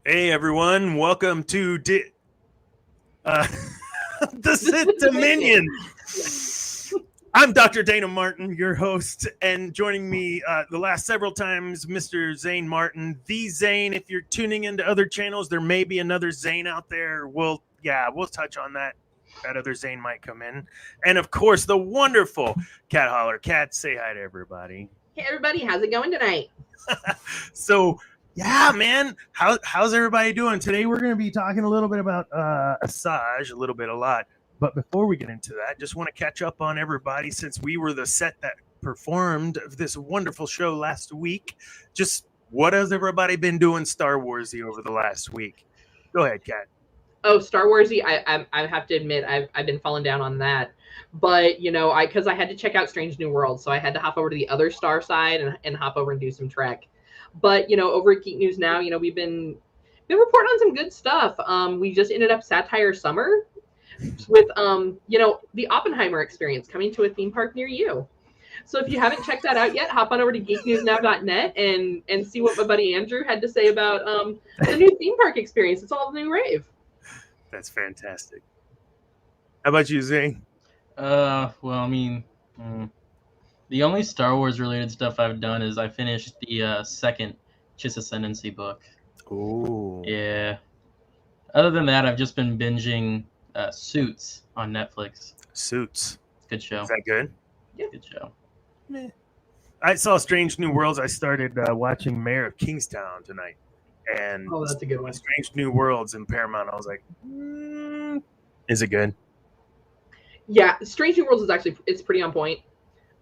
Hey everyone, welcome to the Sith Dominion. I'm Dr. Dana Martin, your host, and joining me the last several times, Mr. Zane Martin, the Zane. If you're tuning into other channels, there may be another Zane out there. We'll touch on that. That other Zane might come in. And of course, the wonderful Cat Holler. Cat, say hi to everybody. Hey everybody, how's it going tonight? So, yeah, man, how's everybody doing? Today we're going to be talking a little bit about Asajj, a lot. But before we get into that, just want to catch up on everybody since we were the set that performed this wonderful show last week. Just what has everybody been doing Star Warsy over the last week? Go ahead, Kat. Oh, Star Warsy, I have to admit, I've been falling down on that. But, because I had to check out Strange New Worlds, so I had to hop over to the other Star side and hop over and do some Trek. But, over at Geek News Now, we've been reporting on some good stuff. We just ended up Satire Summer with, the Oppenheimer experience coming to a theme park near you. So if you haven't checked that out yet, hop on over to geeknewsnow.net and see what my buddy Andrew had to say about the new theme park experience. It's all the new rave. That's fantastic. How about you, Zane? The only Star Wars related stuff I've done is I finished the second Chiss Ascendancy book. Ooh. Yeah. Other than that, I've just been binging Suits on Netflix. Suits. Good show. Is that good? Yeah. Good show. I saw Strange New Worlds. I started watching Mayor of Kingstown tonight. And that's a good one. Strange New Worlds in Paramount. I was like, is it good? Yeah, Strange New Worlds is it's pretty on point.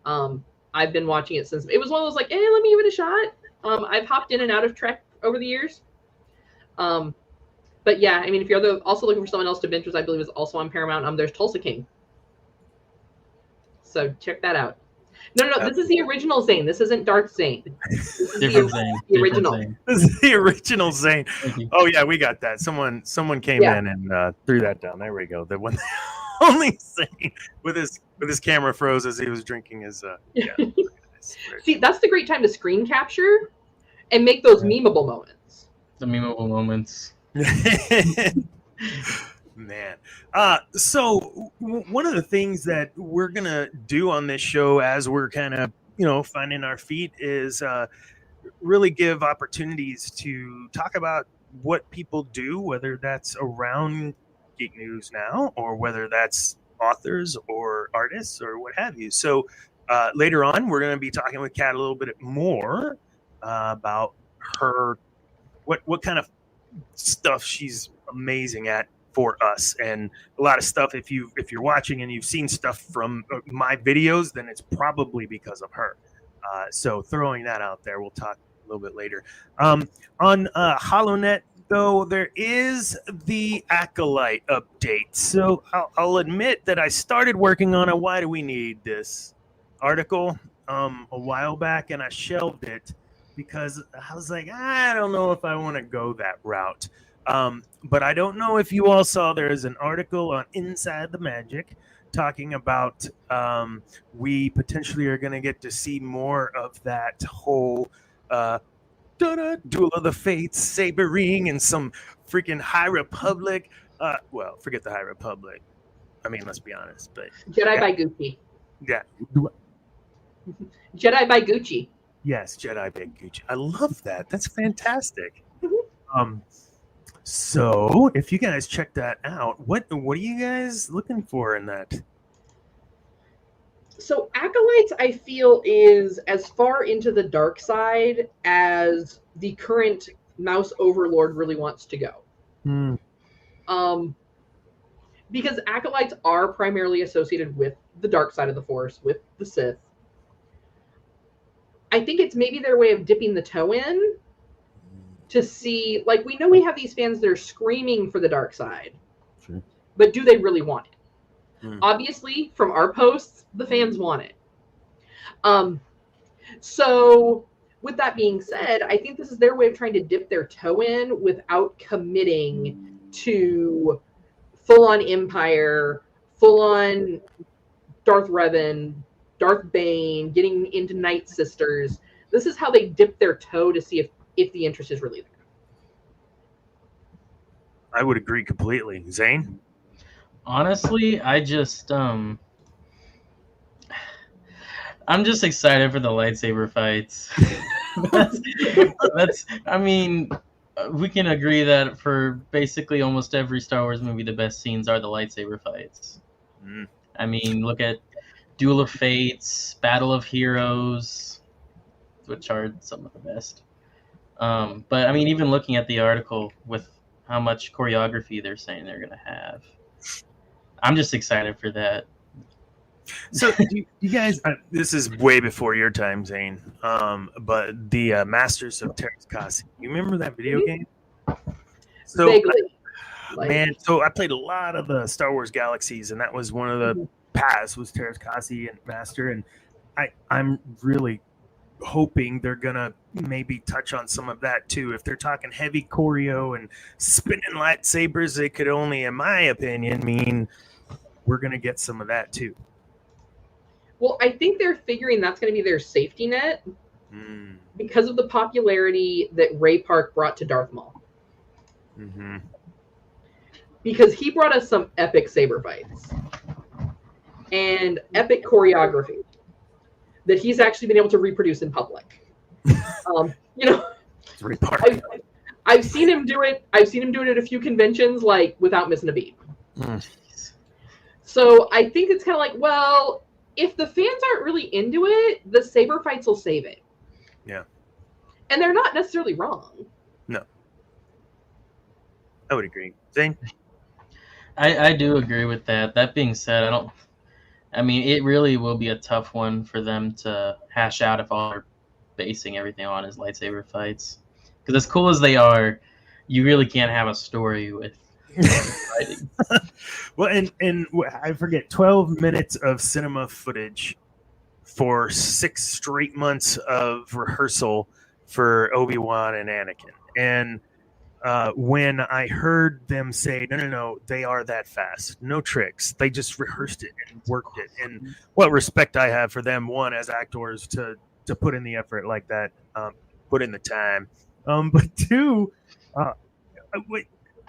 I've been watching it since it was one of those like, let me give it a shot. I've hopped in and out of Trek over the years. But yeah, if you're also looking for someone else to binge, which I believe is also on Paramount, there's Tulsa King. So check that out. No, this is the original Zane. This isn't Darth Zane. This is the original. Zane. This is the original Zane. Oh yeah, we got that. Someone came in and threw that down. There we go. The one only Zane with his camera froze as he was drinking his. See, that's the great time to screen capture and make those memeable moments. The memeable moments. Man. So one of the things that we're going to do on this show as we're kind of, finding our feet is really give opportunities to talk about what people do, whether that's around Geek News Now or whether that's authors or artists or what have you. So later on, we're going to be talking with Kat a little bit more about her, what kind of stuff she's amazing at for us, and a lot of stuff. If you're watching and you've seen stuff from my videos, then it's probably because of her. So throwing that out there, we'll talk a little bit later. On HoloNet, though, there is the Acolyte update. So I'll admit that I started working on a Why Do We Need This article a while back, and I shelved it because I was like, I don't know if I want to go that route. But I don't know if you all saw, there is an article on Inside the Magic talking about we potentially are going to get to see more of that whole Duel of the Fates, sabering, and some freaking High Republic. Well, forget the High Republic. Let's be honest. But Jedi by Gucci. Yeah. Jedi by Gucci. Yes, Jedi by Gucci. I love that. That's fantastic. So if you guys check that out, what are you guys looking for in that? So Acolytes, I feel, is as far into the dark side as the current Mouse Overlord really wants to go. Because Acolytes are primarily associated with the dark side of the Force, with the Sith. I think it's maybe their way of dipping the toe in to see, like, we know we have these fans that are screaming for the dark side. Sure. But do they really want it? Obviously, from our posts, the fans want it. So with that being said, I think this is their way of trying to dip their toe in without committing to full-on Empire, full-on Darth Revan, Darth Bane, getting into Night Sisters. This is how they dip their toe to see if the interest is really there. I would agree completely. Zane? Honestly, I'm just excited for the lightsaber fights. that's I mean, we can agree that for basically almost every Star Wars movie, the best scenes are the lightsaber fights. Mm. I mean, look at Duel of Fates, Battle of Heroes, which are some of the best. But I mean, even looking at the article with how much choreography they're saying they're gonna have, I'm just excited for that. So, you guys, this is way before your time, Zane. But the Masters of Terras Kasi, you remember that video game? So, Vaguely. man, so I played a lot of the Star Wars Galaxies, and that was one of the paths was Terras Kasi and Master, and I'm really hoping they're gonna maybe touch on some of that too. If they're talking heavy choreo and spinning lightsabers, they could only, in my opinion, mean we're gonna get some of that too. Well, I think they're figuring that's going to be their safety net because of the popularity that Ray Park brought to Darth Maul. Mm-hmm. Because he brought us some epic saber fights and epic choreography that he's actually been able to reproduce in public. Ray Park. I've seen him do it. I've seen him do it at a few conventions, like without missing a beat. So I think it's kind of like, well, if the fans aren't really into it, the saber fights will save it. Yeah. And they're not necessarily wrong. No. I would agree. Zane? I do agree with that. That being said, it really will be a tough one for them to hash out if all they're basing everything on is lightsaber fights. Because as cool as they are, you really can't have a story with fighting. Well, and I forget, 12 minutes of cinema footage for 6 straight months of rehearsal for Obi-Wan and Anakin. And when I heard them say, no, they are that fast, no tricks, they just rehearsed it and worked it. And what respect I have for them, one, as actors, to put in the effort like that, put in the time. But two,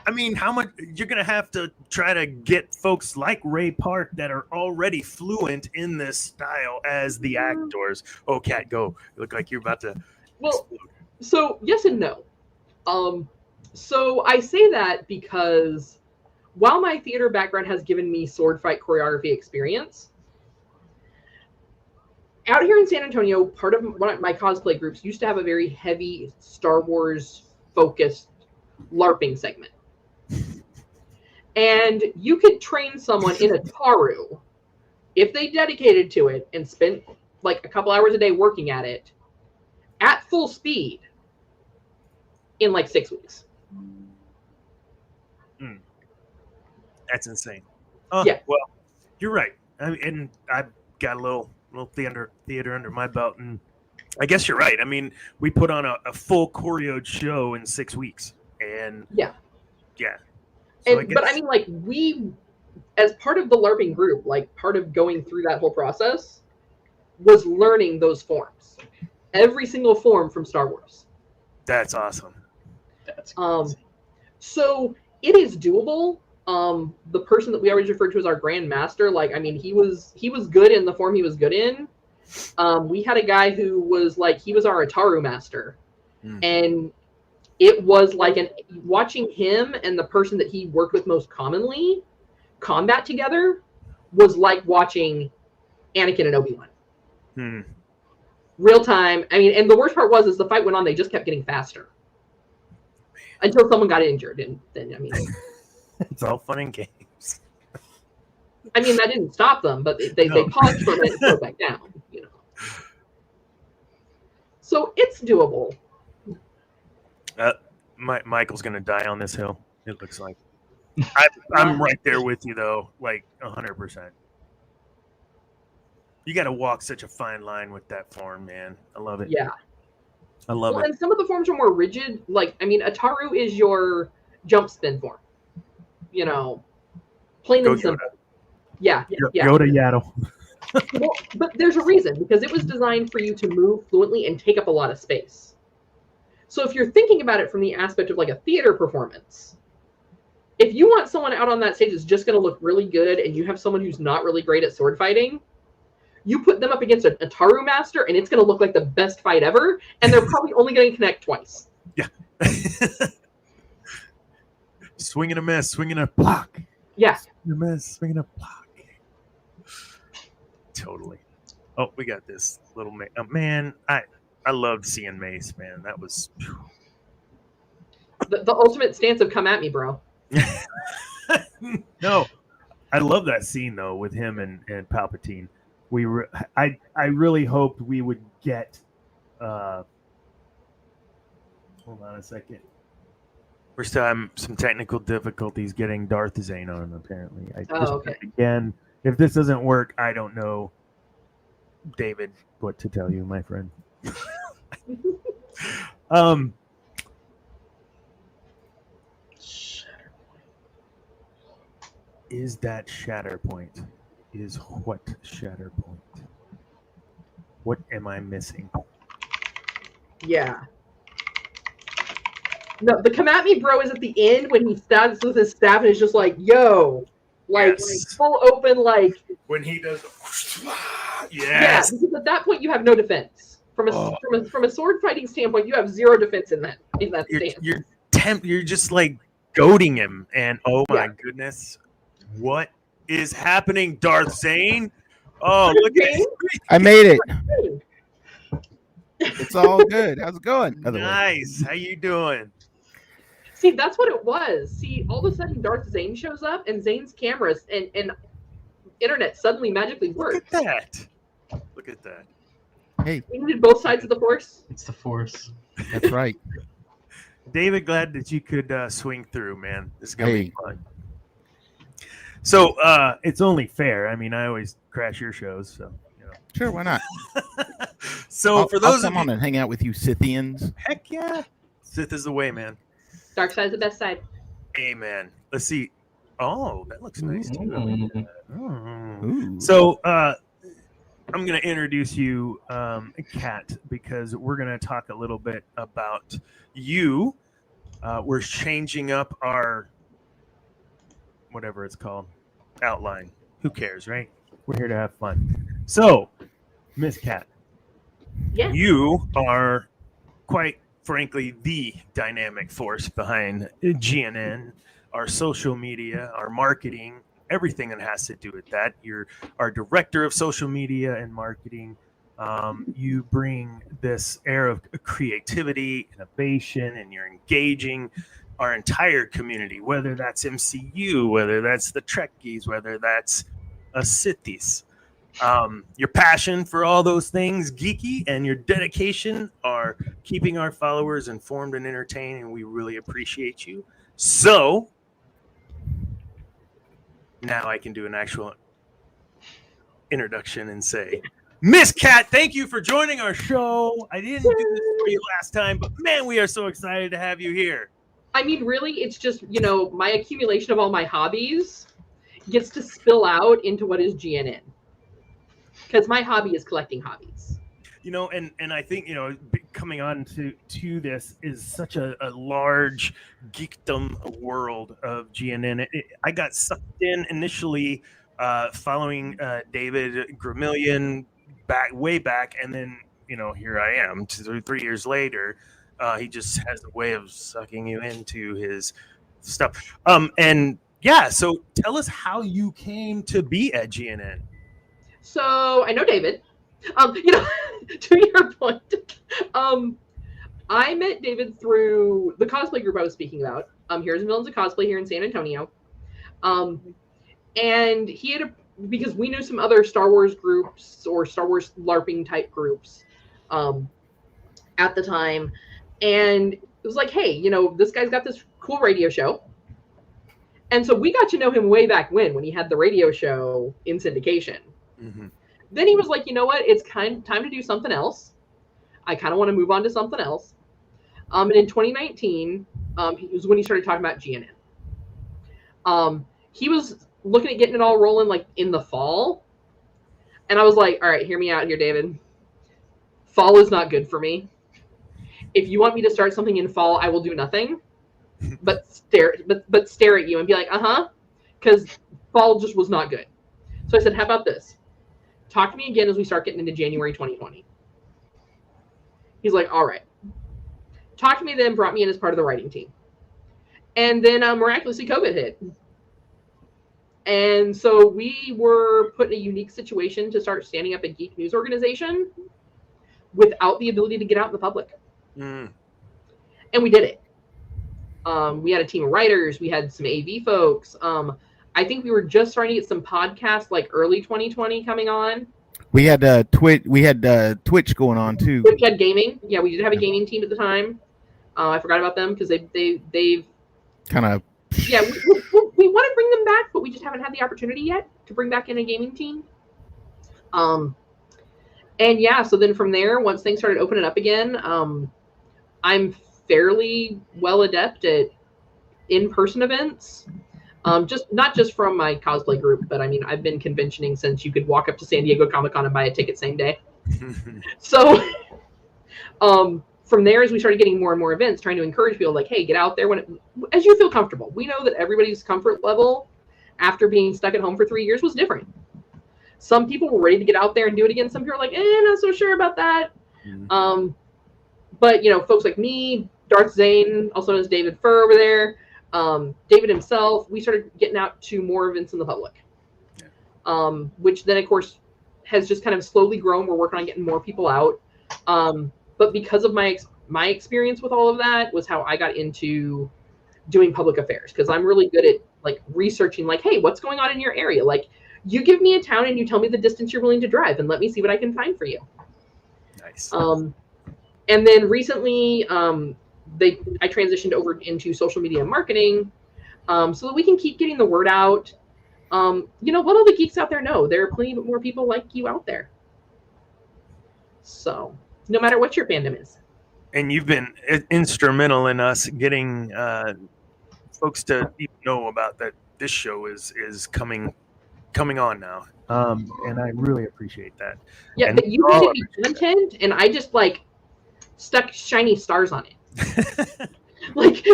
I mean, how much you're going to have to try to get folks like Ray Park that are already fluent in this style as the actors. Oh, Kat, go. You look like you're about to. Well, so yes and no. So I say that because while my theater background has given me sword fight choreography experience, out here in San Antonio, part of one of my cosplay groups used to have a very heavy Star Wars focused LARPing segment. And you could train someone in a Taru if they dedicated to it and spent like a couple hours a day working at it at full speed in like 6 weeks. That's insane. Yeah. Well, you're right. And I've got a little theater under my belt, and I guess you're right. I mean, we put on a full choreoed show in 6 weeks, and yeah. So but I mean, like, we, as part of the LARPing group, like part of going through that whole process, was learning those forms, every single form from Star Wars. That's awesome. That's crazy. So it is doable. The person that we always referred to as our Grand Master, like, I mean, he was good in the form he was good in. We had a guy who was like, he was our Ataru Master, and it was like watching him and the person that he worked with most commonly combat together was like watching Anakin and Obi-Wan. Real time. I mean, and the worst part is the fight went on, they just kept getting faster until someone got injured, and then, I mean, it's all fun and games. I mean, that didn't stop them, but they paused for a minute and go back down, you know. So it's doable. Michael's gonna die on this hill. It looks like. I'm right there with you though, like 100%. You got to walk such a fine line with that form, man. I love it. Yeah, I love it. And some of the forms are more rigid. Like, I mean, Ataru is your jump spin form. You know, plain and simple. Yeah. Yoda Yaddle. Well, but there's a reason, because it was designed for you to move fluently and take up a lot of space. So if you're thinking about it from the aspect of like a theater performance, if you want someone out on that stage that's just going to look really good, and you have someone who's not really great at sword fighting, you put them up against a Taru master, and it's going to look like the best fight ever, and they're probably only going to connect twice. Yeah. Swing and a miss, swing and a block. Yeah. Swing and a miss, swing and a block. Totally. Oh, we got this little man. I loved seeing Mace, man. That was the ultimate stance of come at me, bro. No, I love that scene though with him and Palpatine. I really hoped we would get. Hold on a second. We're still having some technical difficulties getting Darth Zane on. Apparently, Okay. Again, if this doesn't work, I don't know, David, what to tell you, my friend. Is that Shatterpoint? Is what Shatterpoint? What am I missing? Yeah. No, the come at me, bro, is at the end when he stabs with his staff and is just like, yo. Like full open, like. When he does. Yes. Yeah, because at that point you have no defense. From a sword fighting standpoint, you have zero defense in that stance. You're just like goading him, and oh my goodness. What is happening, Darth Zane? Oh, look at it. I made it. It's all good. How's it going? Nice. How you doing? See, that's what it was. See, all of a sudden Darth Zane shows up, and Zane's cameras and internet suddenly magically work. Look at that. Look at that. Hey. We needed both sides of the Force. It's the Force. That's right. David, glad that you could swing through, man. This is going to be fun. So it's only fair. I mean, I always crash your shows, so you know. Sure, why not? So for those I'll come on and hang out with you, Scythians. Heck yeah, Sith is the way, man. Dark side's the best side. Amen. Let's see. Oh, that looks nice too. Ooh. So I'm going to introduce you, Kat, because we're going to talk a little bit about you. We're changing up our whatever it's called, outline. Who cares, right? We're here to have fun. So, Miss Kat, you are quite frankly the dynamic force behind GNN, our social media, our marketing, everything that has to do with that. You're our director of social media and marketing. You bring this air of creativity, innovation, and you're engaging our entire community, whether that's MCU, whether that's the Trekkies, whether that's a Sithis. Your passion for all those things geeky and your dedication are keeping our followers informed and entertained, and we really appreciate you. So now I can do an actual introduction and say, Miss Kat, thank you for joining our show. I didn't do this for you last time, but man, we are so excited to have you here. I mean, really, it's just, you know, my accumulation of all my hobbies gets to spill out into what is GNN. Because my hobby is collecting hobbies. You know, and I think, you know, coming on to this is such a large geekdom world of GNN. I got sucked in initially following David Gramillion way back, and then, you know, here I am 3 years later. He just has a way of sucking you into his stuff. And yeah, so tell us how you came to be at GNN. So I know David. You know, to your point, I met David through the cosplay group I was speaking about. Here's Villains of Cosplay here in San Antonio. And he had because we knew some other Star Wars groups or Star Wars LARPing type groups at the time. And it was like, hey, you know, this guy's got this cool radio show. And so we got to know him way back when he had the radio show in syndication. Mm-hmm. Then he was like, you know what? It's time to do something else. I kind of want to move on to something else. And in 2019, it was when he started talking about GNN. He was looking at getting it all rolling like in the fall. And I was like, all right, hear me out here, David. Fall is not good for me. If you want me to start something in fall, I will do nothing. but stare at you and be like, because fall just was not good. So I said, how about this? Talk to me again as we start getting into January 2020. He's like, all right. Talked to me then, brought me in as part of the writing team. And then miraculously COVID hit. And so we were put in a unique situation to start standing up a geek news organization without the ability to get out in the public. And we did it. We had a team of writers. We had some AV folks. I think we were just starting to get some podcasts like early 2020 coming on. We had Twitch. We had Twitch going on too. Twitch had gaming. Yeah, we did have a gaming team at the time. I forgot about them because they've kind of. Yeah, we want to bring them back, but we just haven't had the opportunity yet to bring back in a gaming team. And yeah, so then from there, once things started opening up again, I'm fairly well adept at in-person events. Not just from my cosplay group, but I mean, I've been conventioning since you could walk up to San Diego Comic-Con and buy a ticket same day. So, from there, as we started getting more and more events, trying to encourage people like, hey, get out there as you feel comfortable. We know that everybody's comfort level after being stuck at home for 3 years was different. Some people were ready to get out there and do it again. Some people are like, not so sure about that. But, folks like me, Darth Zane, also known as David Furr over there, David himself, we started getting out to more events in the public, which then, of course, has just kind of slowly grown. We're working on getting more people out. But because of my experience with all of that was how I got into doing public affairs, because I'm really good at like researching, like, hey, what's going on in your area? Like, you give me a town and you tell me the distance you're willing to drive, and let me see what I can find for you. Nice. And then recently, I transitioned over into social media marketing, so that we can keep getting the word out. Let all the geeks out there know there are plenty more people like you out there. So, no matter what your fandom is. And you've been instrumental in us getting folks to even know about that this show is coming on now. And I really appreciate that. Yeah, but you needed me content, and I just like stuck shiny stars on it. Like,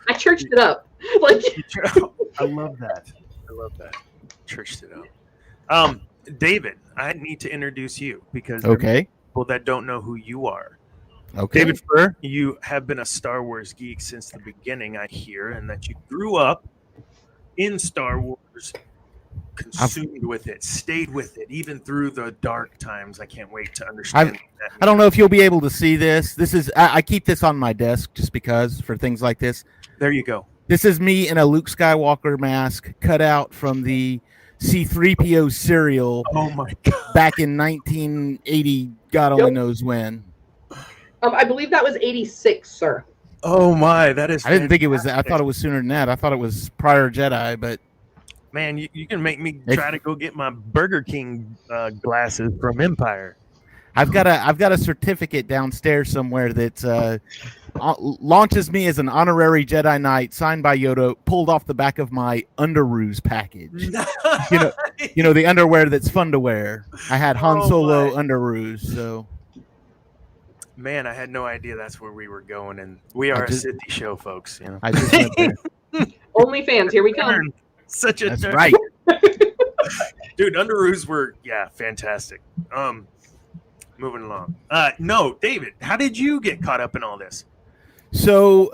I churched it up. Like, I love that. Churched it up. David, I need to introduce you because people that don't know who you are. Okay. David Furr, you have been a Star Wars geek since the beginning, I hear, and that you grew up in Star Wars, consumed with it, stayed with it, even through the dark times. I can't wait to understand that. I don't know if you'll be able to see this. This is I keep this on my desk just because for things like this. There you go. This is me in a Luke Skywalker mask cut out from the C-3PO serial. Oh my God. Back in 1980, God only knows when. I believe that was 86, sir. Oh my, that is. I didn't think it was that. I thought it was sooner than that. I thought it was prior Jedi, but man, you can make me try to go get my Burger King glasses from Empire. I've got a certificate downstairs somewhere that launches me as an honorary Jedi Knight, signed by Yoda, pulled off the back of my underoos package. Nice. You know the underwear that's fun to wear. I had Han Solo underoos, so. Man, I had no idea that's where we were going, and we are a Sith show, folks. You know? I just went there. OnlyFans, here we come. Such a That's turn. right, dude. Underoos were fantastic. Moving along. No, David, how did you get caught up in all this? So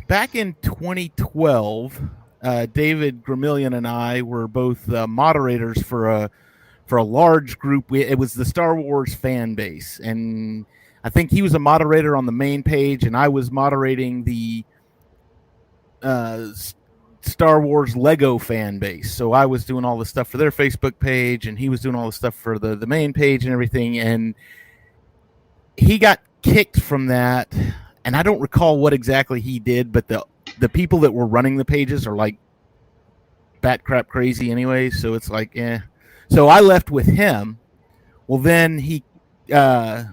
back in 2012, David Gramillion and I were both moderators for a large group. It was the Star Wars fan base, and I think he was a moderator on the main page, and I was moderating the Star Wars Lego fan base. So I was doing all the stuff for their Facebook page, and he was doing all the stuff for the main page and everything. And he got kicked from that, and I don't recall what exactly he did, but the people that were running the pages are like bat crap crazy anyway. So it's like, So I left with him. Well, then he, I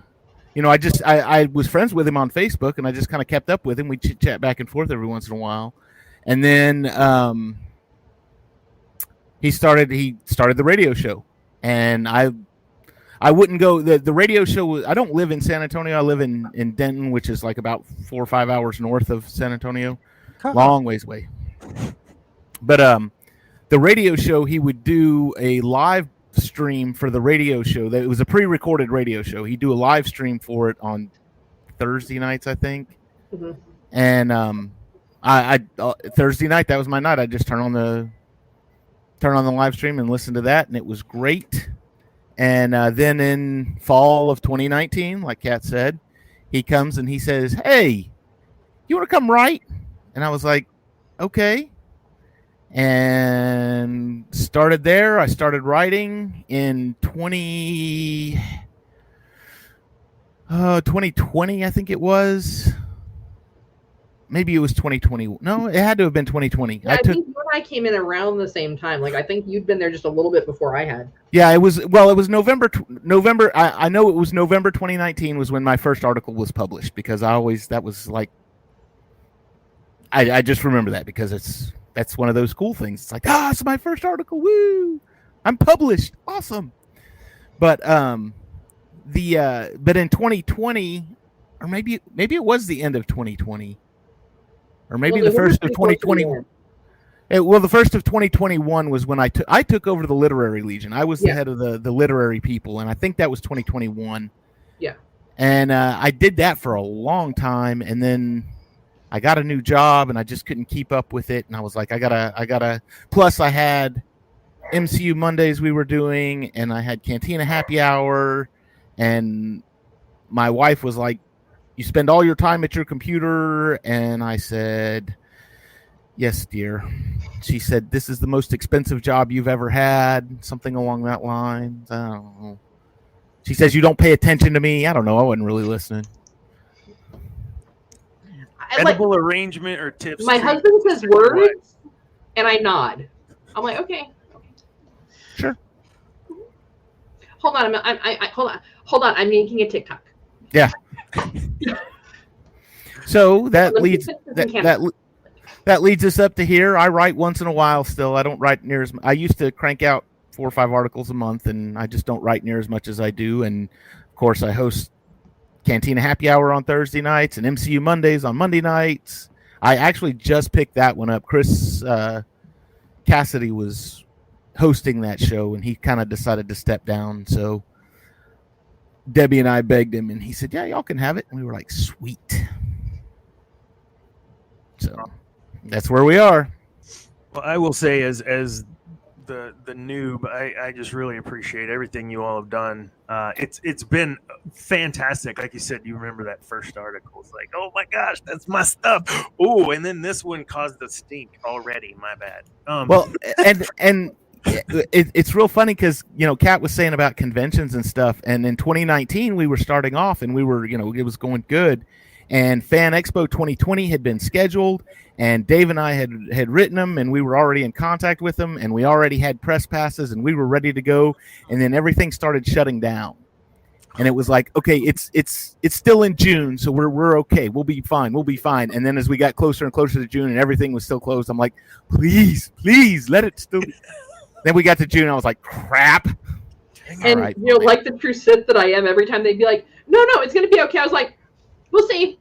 was friends with him on Facebook, and I just kind of kept up with him. We chit-chat back and forth every once in a while. And then he started the radio show, and I I wouldn't go. The radio show. I don't live in San Antonio. I live in Denton, which is like about 4 or 5 hours north of San Antonio. Long ways away. But the radio show, he would do a live stream for the radio show. That it was a pre-recorded radio show. He'd do a live stream for it on Thursday nights, I think. Mm-hmm. And I Thursday night, that was my night. I just turn on the live stream and listen to that, and it was great. And then in fall of 2019, like Kat said, he comes and he says, "Hey, you want to come write?" And I was like, "Okay." And started there. I started writing in 2020, I think it was. Maybe it was 2020. No, it had to have been 2020. Yeah, I think you and I came in around the same time. Like, I think you'd been there just a little bit before I had. Yeah, it was November. I know it was November 2019 was when my first article was published, because that was like, I just remember that because that's one of those cool things. It's like, it's my first article. Woo! I'm published. Awesome. But but in 2020, or maybe it was the end of 2020. Or maybe the first of 2021. The first of 2021 was when I took over the Literary Legion. I was the head of the literary people, and I think that was 2021. Yeah. And I did that for a long time, and then I got a new job, and I just couldn't keep up with it. And I was like, I gotta. Plus, I had MCU Mondays we were doing, and I had Cantina Happy Hour, and my wife was like, "You spend all your time at your computer," and I said, "Yes, dear." She said, "This is the most expensive job you've ever had," something along that line. I don't know. She says, "You don't pay attention to me." I don't know. I wasn't really listening. Edible arrangement or tips? My husband says words, and I nod. I'm like, okay. Sure. Hold on. Hold on. I'm making a TikTok. Yeah. So that leads us up to here. I write once in a while still. I don't write near as much. I used to crank out 4 or 5 articles a month, and I just don't write near as much as I do. And of course, I host Cantina Happy Hour on Thursday nights and MCU Mondays on Monday nights. I actually just picked that one up. Chris Cassidy was hosting that show, and he kind of decided to step down. So Debbie and I begged him, and he said, "Yeah, y'all can have it." And we were like, "Sweet." So that's where we are. Well, I will say, as the noob, I just really appreciate everything you all have done. It's been fantastic. Like you said, you remember that first article. It's like, oh my gosh, that's my stuff. Oh, and then this one caused the stink already. My bad. Well, and it's real funny because, Kat was saying about conventions and stuff. And in 2019, we were starting off, and we were, it was going good. And Fan Expo 2020 had been scheduled, and Dave and I had written them, and we were already in contact with them, and we already had press passes, and we were ready to go. And then everything started shutting down, and it was like, okay, it's still in June, so we're okay, we'll be fine. And then as we got closer and closer to June, and everything was still closed, I'm like, please, let it still. Then we got to June, and I was like, crap. And right, like the true Sith that I am, every time they'd be like, no, it's gonna be okay. I was like, we'll see.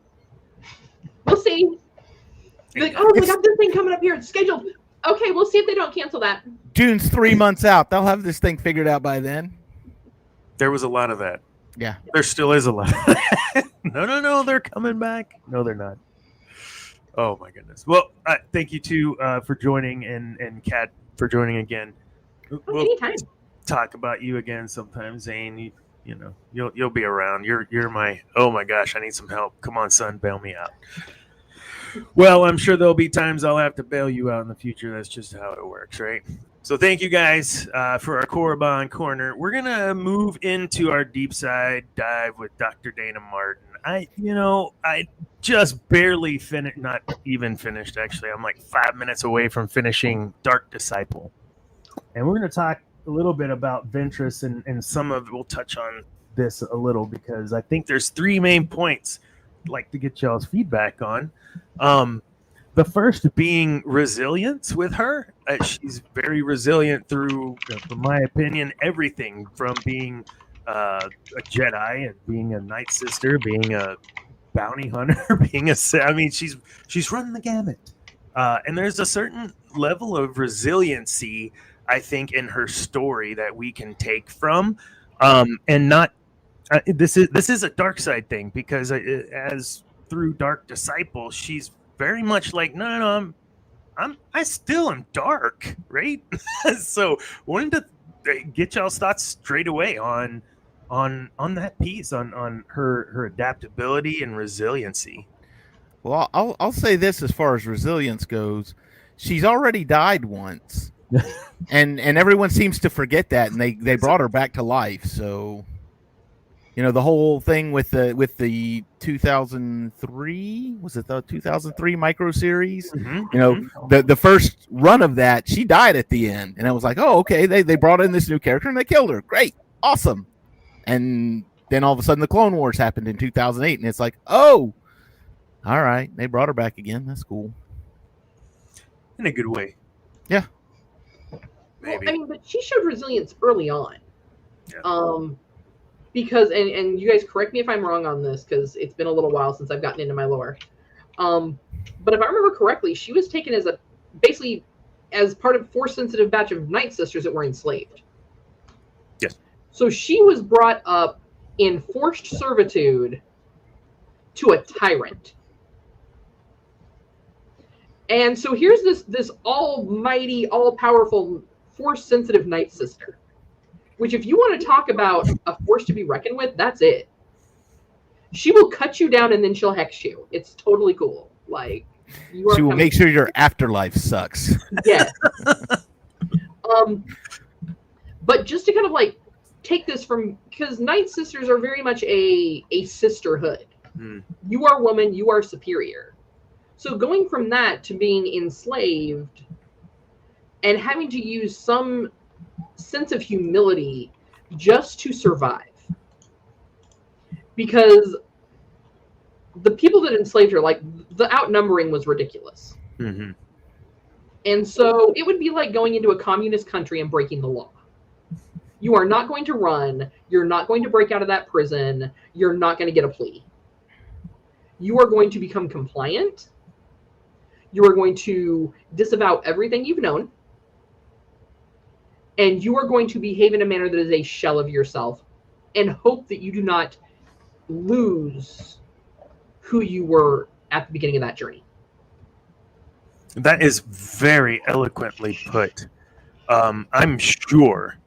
Like, oh, we got this thing coming up here. It's scheduled. Okay, we'll see if they don't cancel that. June's 3 months out. They'll have this thing figured out by then. There was a lot of that. Yeah. There still is a lot of that. No, they're coming back. No, they're not. Oh, my goodness. Well, thank you, too, for joining, and Kat for joining again. We'll anytime. Talk about you again sometime, Zane. You'll be around. You're my, oh my gosh, I need some help. Come on, son, bail me out. Well, I'm sure there'll be times I'll have to bail you out in the future. That's just how it works, right? So thank you guys for our Korriban Corner. We're gonna move into our deep side dive with Dr. Dana Martin. I just barely finished, not even finished actually. I'm like 5 minutes away from finishing Dark Disciple, and we're gonna talk a little bit about Ventress, and some of it we'll touch on this a little because I think there's 3 main points I'd like to get y'all's feedback on. The first being resilience with her. She's very resilient through, from my opinion, everything from being a Jedi and being a Night Sister, being a bounty hunter, being a I mean, she's running the gamut, and there's a certain level of resiliency I think in her story that we can take from, and not. This is a dark side thing because as through Dark Disciple, she's very much like no, I still am dark, right? So wanted to get y'all's thoughts straight away on that piece on her adaptability and resiliency. Well, I'll say this as far as resilience goes. She's already died once. and everyone seems to forget that, and they brought her back to life. So, you know, the whole thing with the 2003, was it the 2003 micro series? Mm-hmm. You know, the first run of that, she died at the end, and I was like, oh, okay, they brought in this new character and they killed her. Great, awesome. And then all of a sudden, the Clone Wars happened in 2008, and it's like, oh, all right, they brought her back again. That's cool. In a good way. Yeah. Maybe. Well, I mean, but she showed resilience early on. Yeah. Because, and you guys correct me if I'm wrong on this, because it's been a little while since I've gotten into my lore. But if I remember correctly, she was taken as basically as part of a Force-sensitive batch of Night Sisters that were enslaved. Yes. So she was brought up in forced servitude to a tyrant. And so here's this almighty, all-powerful, Force-sensitive Night Sister. Which, if you want to talk about a force to be reckoned with, that's it. She will cut you down and then she'll hex you. It's totally cool. Like, she will make sure your afterlife sucks. Yes. But just to kind of like take this from, because Night Sisters are very much a sisterhood. You are woman, you are superior. So going from that to being enslaved and having to use some sense of humility just to survive, because the people that enslaved her, like, the outnumbering was ridiculous. Mm-hmm. And so it would be like going into a communist country and breaking the law. You are not going to run. You're not going to break out of that prison. You're not going to get a plea. You are going to become compliant. You are going to disavow everything you've known. And you are going to behave in a manner that is a shell of yourself and hope that you do not lose who you were at the beginning of that journey. That is very eloquently put. I'm sure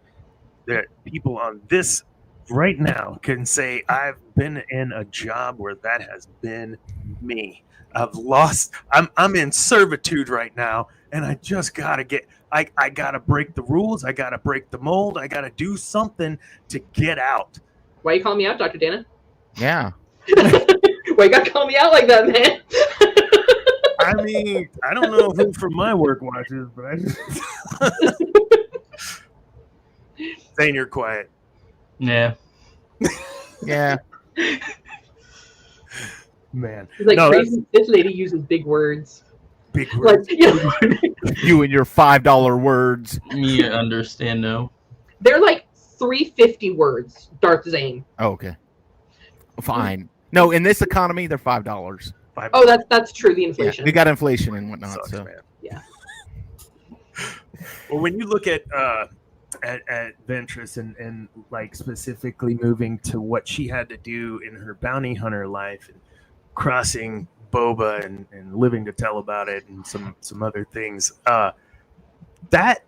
that people on this right now can say, I've been in a job where that has been me. I've lost, I'm in servitude right now, and I just gotta get, I gotta break the rules, I gotta break the mold, I gotta do something to get out. Why you calling me out, Dr. Dana? Yeah. Why you gotta call me out like that, man? I mean, I don't know who from my work watches, but I just... Zane, you're quiet. Yeah. Yeah. Man. He's like, No, crazy, this lady uses big words. big words. Like, you know, You and your $5 words. Me understand no. they're like 350 words, Darth Zane. Oh, okay. Fine. No, in this economy, they're $5. Oh, that's true, the Yeah, inflation. we got inflation and whatnot. Sucks, so man. Yeah. Well, when you look at Ventress and like specifically moving to what she had to do in her bounty hunter life and crossing Boba and living to tell about it and some other things, that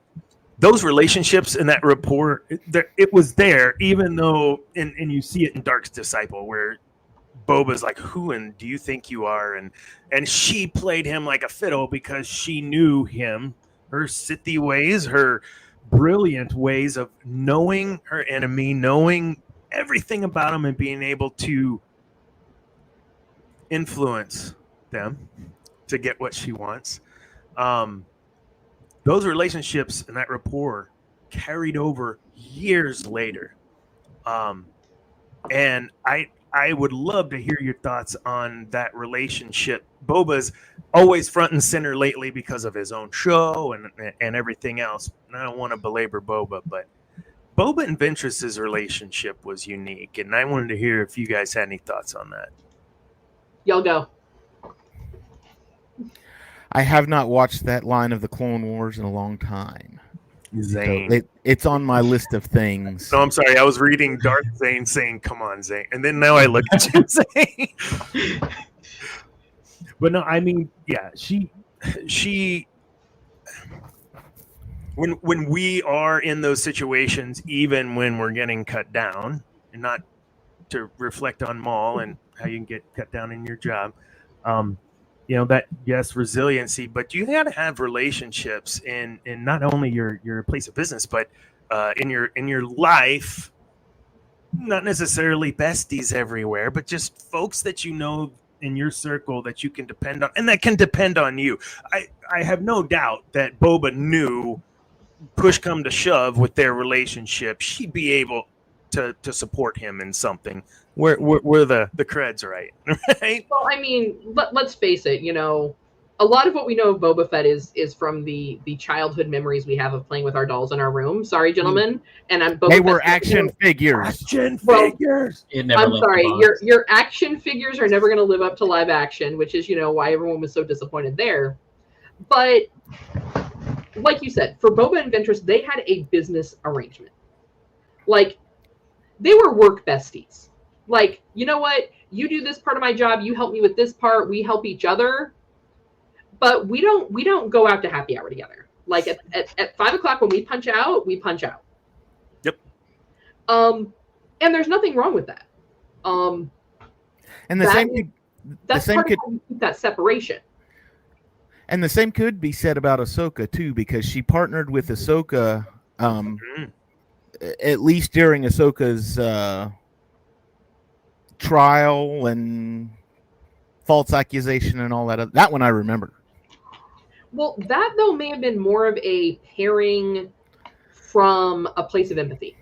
those relationships and that rapport, it was there, even though and you see it in Dark's Disciple where Boba's like, who and do you think you are? And she played him like a fiddle because she knew him, her Sithy ways, her brilliant ways of knowing her enemy, knowing everything about him and being able to influence them to get what she wants. Those relationships and that rapport carried over years later. And I would love to hear your thoughts on that relationship. Boba's always front and center lately because of his own show and everything else. And I don't want to belabor Boba, but Boba and Ventress's relationship was unique, and I wanted to hear if you guys had any thoughts on that. Y'all go. I have not watched that line of the Clone Wars in a long time. Zane. So it's on my list of things. No, I'm sorry. I was reading Darth Zane saying, "Come on, Zane," and then now I look at you, Zane. But no, I mean, yeah, she. When we are in those situations, even when we're getting cut down, and not to reflect on Maul and how you can get cut down in your job, that yes, resiliency, but you got to have relationships in not only your place of business, but in your life. Not necessarily besties everywhere, but just folks that you know in your circle that you can depend on, and that can depend on you. I have no doubt that Boba knew, push come to shove with their relationship, she'd be able to support him in something where the creds right. Right? Well, I mean, let's face it, a lot of what we know of Boba Fett is from the childhood memories we have of playing with our dolls in our room. Sorry, gentlemen. And They were action figures. Action figures. It never I'm left sorry, the box. your action figures are never going to live up to live action, which is, why everyone was so disappointed there. But like you said, for Boba and Ventress, they had a business arrangement. Like, they were work besties. Like, you know what? You do this part of my job, you help me with this part, we help each other. But we don't go out to happy hour together. Like at 5 o'clock when we punch out, we punch out. Yep. And there's nothing wrong with that. And the same that's part of how you keep that separation. And the same could be said about Ahsoka too, because she partnered with Ahsoka at least during Ahsoka's trial and false accusation and all that. That one I remember. Well, that though may have been more of a pairing from a place of empathy.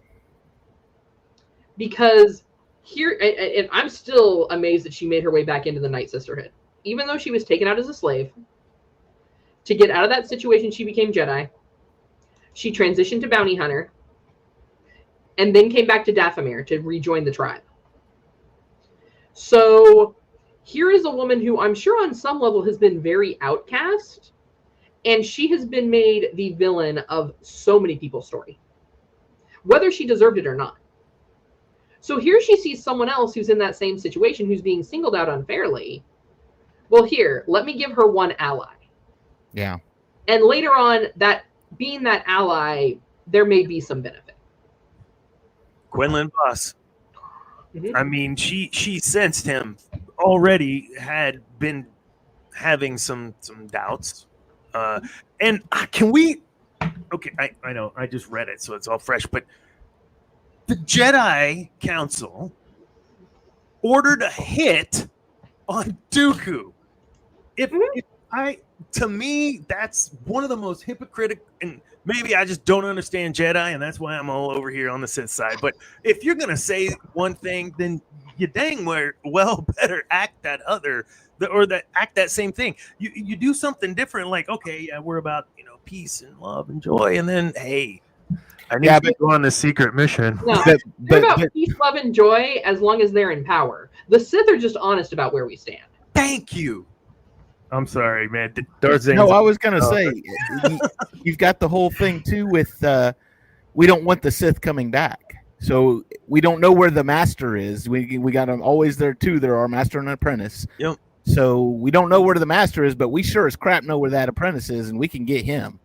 Because here, and I'm still amazed that she made her way back into the Night Sisterhood. Even though she was taken out as a slave, to get out of that situation, she became Jedi. She transitioned to bounty hunter, and then came back to Dathomir to rejoin the tribe. So here is a woman who I'm sure on some level has been very outcast, and she has been made the villain of so many people's story, whether she deserved it or not. So here she sees someone else who's in that same situation, who's being singled out unfairly. Well, here, let me give her one ally. Yeah. And later on, that being that ally, there may be some benefit. Quinlan Voss. Mm-hmm. I mean, she sensed him already, had been having some doubts. And can we? Okay, I know I just read it, so it's all fresh. But the Jedi Council ordered a hit on Dooku. To me, that's one of the most hypocritical, and maybe I just don't understand Jedi, and that's why I'm all over here on the Sith side. But if you're gonna say one thing, then you dang well better act that other, or act that same thing. You do something different, like, okay, yeah, we're about peace and love and joy, and then hey, I need to go on this secret mission. No, they're about peace, love, and joy as long as they're in power. The Sith are just honest about where we stand. Thank you. I'm sorry, man. Darth Zane's No, I was going to say, you've got the whole thing, too, with we don't want the Sith coming back. So we don't know where the master is. We got them always there, too. They're our master and apprentice. Yep. So we don't know where the master is, but we sure as crap know where that apprentice is, and we can get him.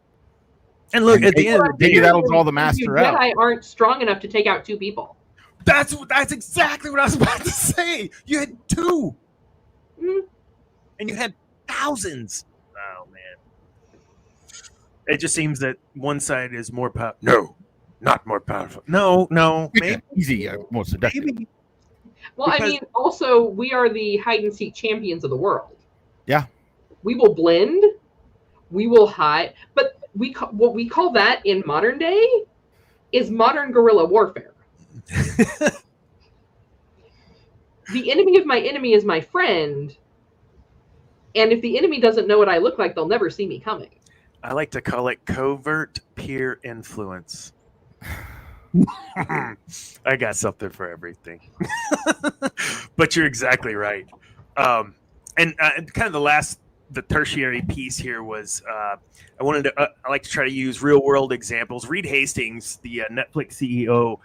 And look, at the end of the day, that'll draw the master out. Jedi aren't strong enough to take out two people. That's exactly what I was about to say. You had two. Mm-hmm. And you had thousands. Oh, man. It just seems that one side is more powerful. No, not more powerful. No, maybe. Easy, more seductive. Maybe. Well, I mean, also, we are the hide-and-seek champions of the world. Yeah. We will blend. We will hide. But what we call that in modern day is modern guerrilla warfare. The enemy of my enemy is my friend. And if the enemy doesn't know what I look like, they'll never see me coming. I like to call it covert peer influence. I got something for everything. But you're exactly right. And kind of the tertiary piece here was I like to try to use real world examples. Reed Hastings, the Netflix CEO,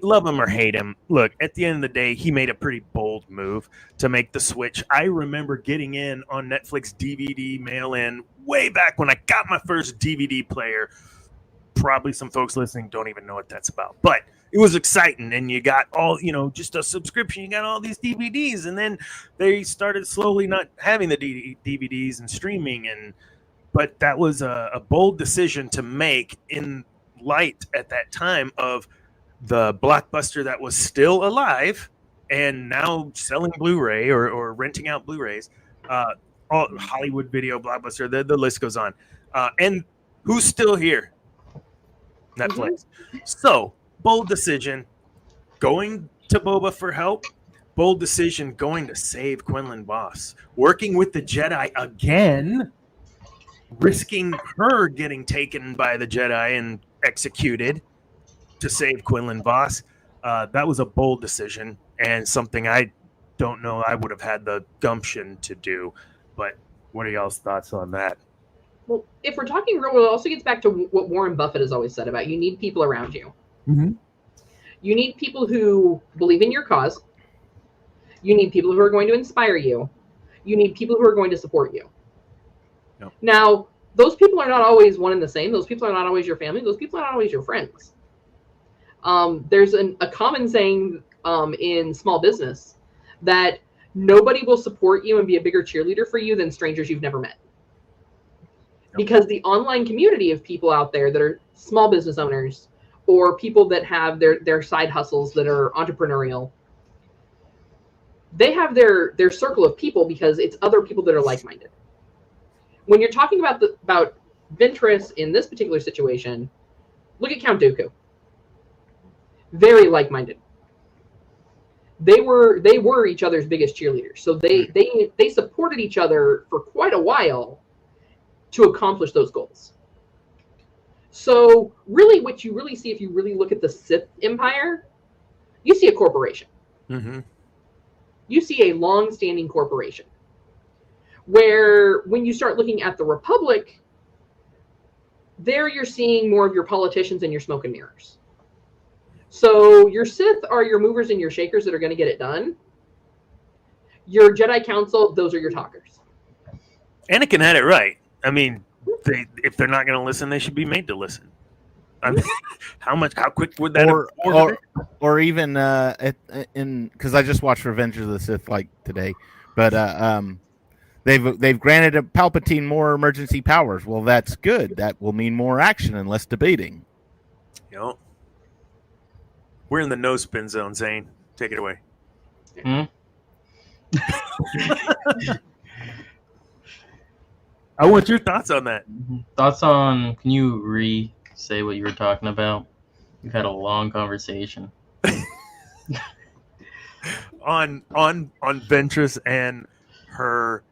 love him or hate him. Look, at the end of the day, he made a pretty bold move to make the switch. I remember getting in on Netflix DVD mail in way back when I got my first DVD player. Probably some folks listening don't even know what that's about, but it was exciting. And you got all, just a subscription. You got all these DVDs, and then they started slowly not having the DVDs and streaming. But that was a bold decision to make in light at that time of the Blockbuster that was still alive and now selling Blu-ray or renting out Blu-rays, all Hollywood Video, Blockbuster, the list goes on. And who's still here? Netflix. Mm-hmm. So, bold decision, going to Boba for help. Bold decision, going to save Quinlan Voss. Working with the Jedi again, risking her getting taken by the Jedi and executed to save Quinlan Voss. That was a bold decision and something I don't know I would have had the gumption to do. But what are y'all's thoughts on that? Well, if we're talking real world, it also gets back to what Warren Buffett has always said about you need people around you. Mm-hmm. You need people who believe in your cause. You need people who are going to inspire you. You need people who are going to support you. Yep. Now, those people are not always one and the same. Those people are not always your family. Those people are not always your friends. There's a common saying in small business that nobody will support you and be a bigger cheerleader for you than strangers you've never met. Because the online community of people out there that are small business owners or people that have their side hustles that are entrepreneurial, they have their circle of people because it's other people that are like-minded. When you're talking about Ventress in this particular situation, look at Count Dooku. Very like-minded. They were each other's biggest cheerleaders. So they supported each other for quite a while to accomplish those goals. So really what you really see if you really look at the Sith Empire, you see a corporation. Mm-hmm. You see a long-standing corporation. Where when you start looking at the Republic, there you're seeing more of your politicians and your smoke and mirrors. So your Sith are your movers and your shakers that are going to get it done. Your Jedi Council, those are your talkers. Anakin had it right. I mean, if they're not going to listen, they should be made to listen. I mean, how quick would that or even because I just watched Revenge of the Sith like today, but they've granted Palpatine more emergency powers. Well, that's good. That will mean more action and less debating. We're in the no spin zone, Zane. Take it away. I want your thoughts on that. Thoughts on? Can you re-say what you were talking about? We've had a long conversation. on Ventress and her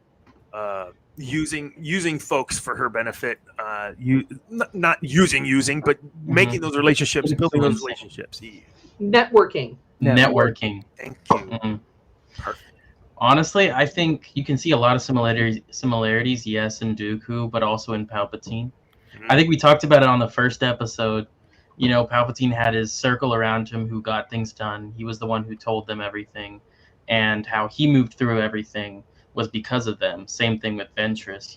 using folks for her benefit. Not using, but making those relationships, building those relationships. Networking. Networking. Thank you. Mm-hmm. Perfect. Honestly, I think you can see a lot of similarities, yes, in Dooku, but also in Palpatine. Mm-hmm. I think we talked about it on the first episode. Palpatine had his circle around him who got things done. He was the one who told them everything. And how he moved through everything was because of them. Same thing with Ventress,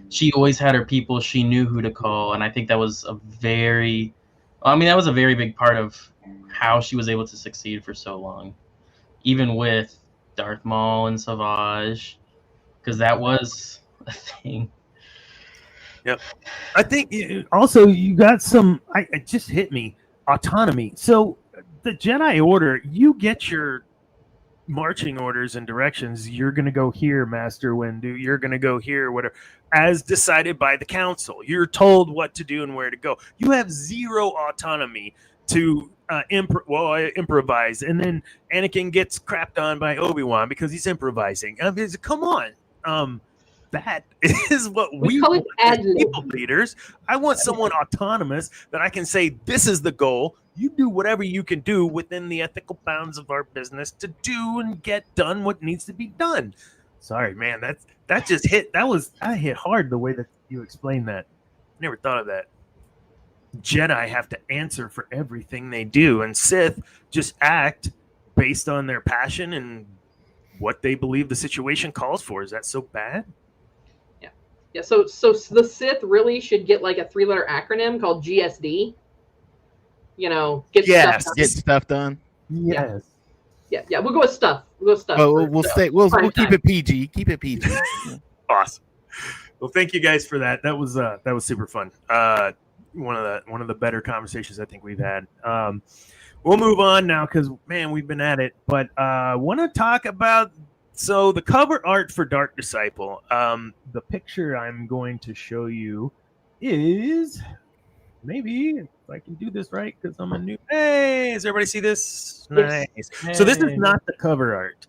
She always had her people. She knew who to call. And I think that was a very big part of how she was able to succeed for so long. Even with Darth Maul and Savage, because that was a thing. Yep. I think also you got some. It just hit me. Autonomy. So the Jedi Order, you get your marching orders and directions. You're going to go here, Master Windu. You're going to go here, whatever, as decided by the Council. You're told what to do and where to go. You have zero autonomy to improvise, and then Anakin gets crapped on by Obi-Wan because he's improvising. I mean, come on. That is what We call it want as ad lib. people leaders. I want someone autonomous that I can say, this is the goal. You do whatever you can do within the ethical bounds of our business to do and get done what needs to be done. Sorry, man. That just hit. I hit hard the way that you explained that. Never thought of that. Jedi have to answer for everything they do, and Sith just act based on their passion and what they believe the situation calls for. Is that so bad? Yeah, so the Sith really should get like a 3-letter acronym called GSD. Get Yes. stuff done. Get stuff done. Yes. Yeah, we'll go with stuff. We'll go with stuff. We'll Prime keep time. it PG. Keep it PG. Awesome. Well, thank you guys for that. That was super fun. One of the better conversations I think we've had. We'll move on now because man, we've been at it. But want to talk about the cover art for Dark Disciple. The picture I'm going to show you is maybe if I can do this right because I'm a new. Hey, does everybody see this? Yes. Nice. So this is not the cover art.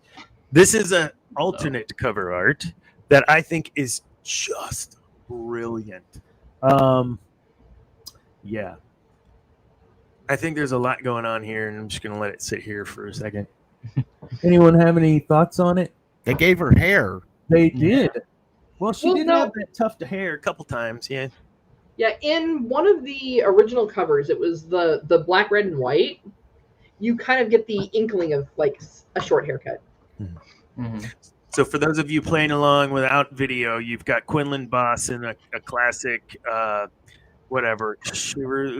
This is an alternate cover art that I think is just brilliant. Yeah. I think there's a lot going on here, and I'm just going to let it sit here for a second. Anyone have any thoughts on it? They gave her hair. They did. Well, she Well, did no. have that tuft of hair a couple times, yeah. Yeah, in one of the original covers, it was the black, red, and white. You kind of get the inkling of like a short haircut. Mm-hmm. So for those of you playing along without video, you've got Quinlan Boss in a classic, whatever.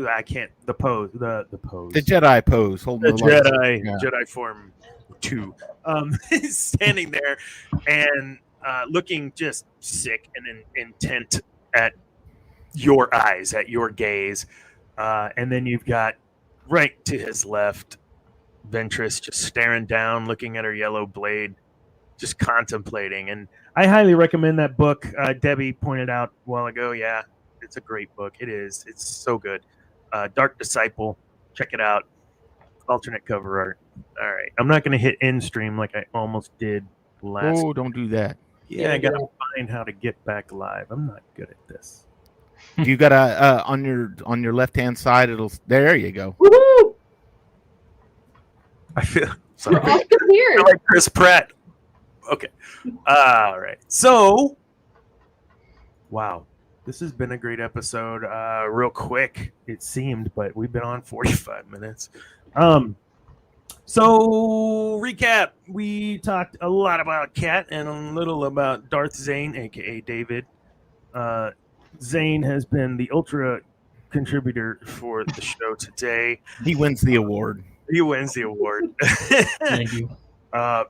I can't. The pose. The pose. The Jedi pose. Holding The lightsaber. Jedi form 2. He's standing there and looking just sick and intent at your eyes, at your gaze. And then you've got right to his left, Ventress just staring down, looking at her yellow blade, just contemplating. And I highly recommend that book. Debbie pointed out a while ago. Yeah, it's a great book. It is. It's so good. Dark Disciple. Check it out. Alternate cover art. All right. I'm not going to hit end stream like I almost did last. Oh, don't do that. Yeah, I got to find how to get back live. I'm not good at this. You gotta on your left hand side. There you go. Woohoo! I feel We're all still here. I like Chris Pratt. Okay. All right. So, wow. This has been a great episode. Real quick, it seemed, but we've been on 45 minutes. So, recap. We talked a lot about Kat and a little about Darth Zane, a.k.a. David. Zane has been the ultra contributor for the show today. He wins the award. He wins the award. Thank you.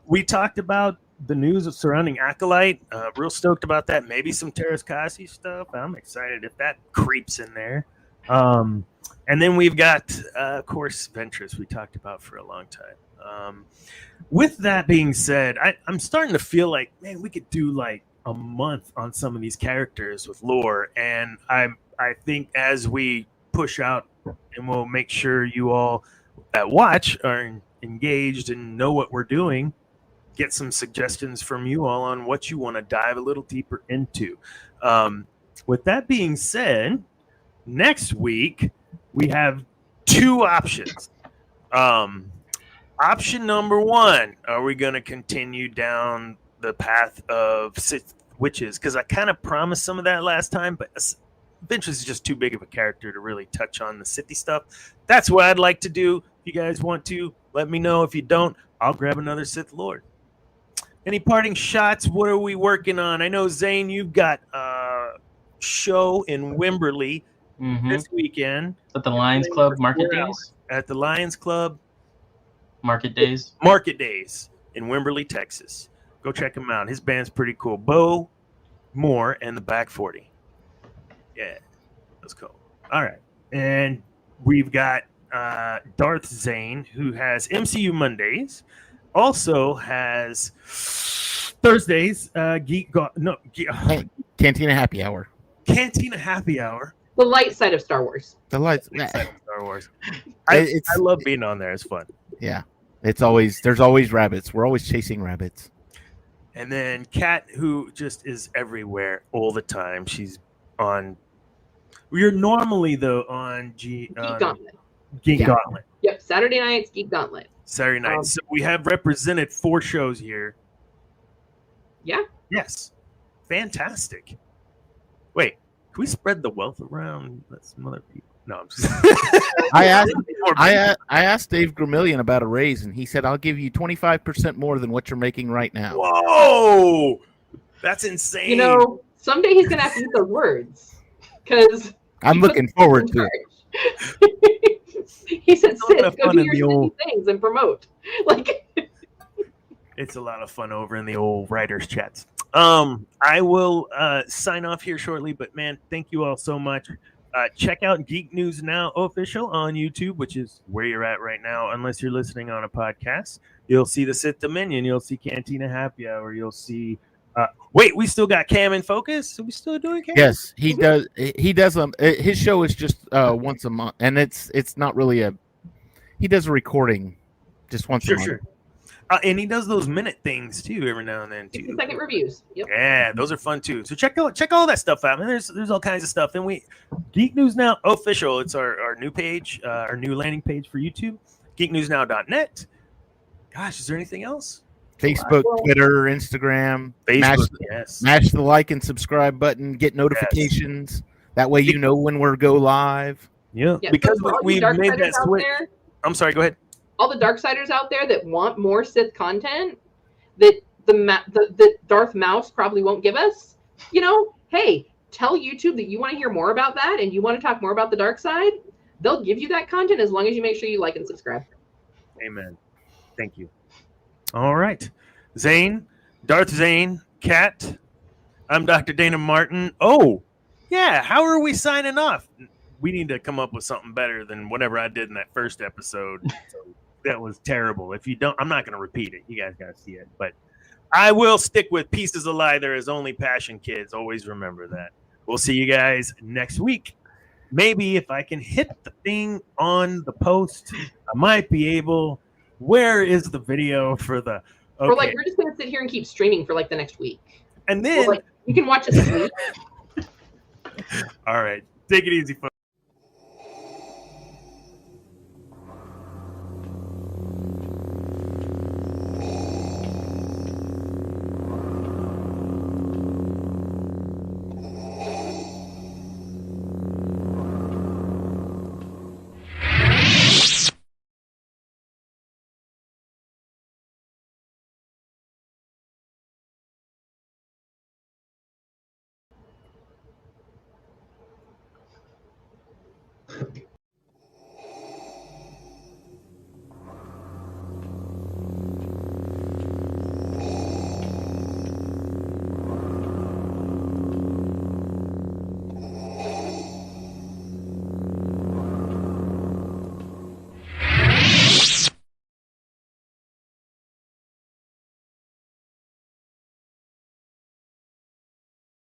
We talked about the news surrounding Acolyte. Real stoked about that. Maybe some Terras Kasi stuff. I'm excited if that creeps in there. And then we've got, of course, Ventress we talked about for a long time. With that being said, I'm starting to feel like, man, we could do like a month on some of these characters with lore. And I think as we push out, and we'll make sure you all that watch are engaged and know what we're doing, get some suggestions from you all on what you want to dive a little deeper into. With that being said, next week we have 2 options. Option number 1, are we going to continue down the path of Sith witches? Because I kind of promised some of that last time, but Ventress is just too big of a character to really touch on the Sithy stuff. That's what I'd like to do. If you guys want to, let me know. If you don't, I'll grab another Sith Lord. Any parting shots? What are we working on? I know, Zane, you've got a show in Wimberley this weekend. At the Lions Club Market Days? At the Lions Club Market Days in Wimberley, Texas. Go check him out. His band's pretty cool. Bo Moore and the Back 40. Yeah, that's cool. All right. And we've got Darth Zane, who has MCU Mondays, also has Thursdays, Cantina Happy Hour. Cantina Happy Hour. The light side of Star Wars. The lights. Star Wars. I love being on there. It's fun. Yeah. There's always rabbits. We're always chasing rabbits. And then Kat, who just is everywhere all the time. She's on. We're normally though on Geek Gauntlet. Geek Yeah. Gauntlet. Yep, Saturday nights, Geek Gauntlet. Saturday night. So we have represented 4 shows here. Yeah. Yes. Fantastic. Wait, can we spread the wealth around? Let some other people. No, I'm just. I asked Dave Gramillion about a raise, and he said, "I'll give you 25% more than what you're making right now." Whoa, that's insane. You know, someday he's gonna have to use those words because I'm looking forward to it. He said, "Sid, go fun do in your the old- things and promote." Like, it's a lot of fun over in the old writers' chats. I will sign off here shortly, but man, thank you all so much. Check out Geek News Now official on YouTube, which is where you're at right now, unless you're listening on a podcast. You'll see the Sith Dominion. You'll see Cantina Happy Hour. You'll see. Wait, we still got Cam in Focus. Are we still doing Cam? Yes, he does. He does. His show is just once a month, and it's not really a. He does a recording just once a month. Sure. And he does those minute things too every now and then too. 60-second reviews. Yep. Yeah, those are fun too. So check all that stuff out. Man, there's all kinds of stuff. And Geek News Now official. It's our new page, our new landing page for YouTube. GeekNewsNow.net. Gosh, is there anything else? Facebook, Twitter, Instagram. Facebook, Smash the like and subscribe button. Get notifications. That way you know when we're go live. Yeah. Because so for all you we've made Darksiders that out switch. there, I'm sorry. Go ahead. all the Darksiders out there that want more Sith content that the Darth Mouse probably won't give us, hey, tell YouTube that you want to hear more about that and you want to talk more about the dark side. They'll give you that content as long as you make sure you like and subscribe. Amen. Thank you. All right. Zane, Darth Zane, Kat. I'm Dr. Dana Martin. Oh, yeah. How are we signing off? We need to come up with something better than whatever I did in that first episode. So that was terrible. If you don't, I'm not going to repeat it. You guys got to see it. But I will stick with pieces of lie. There is only passion, kids. Always remember that. We'll see you guys next week. Maybe if I can hit the thing on the post, I might be able. Where is the video for the? Okay. Or we're just gonna sit here and keep streaming for the next week. And then you can watch it this week. All right, take it easy, folks.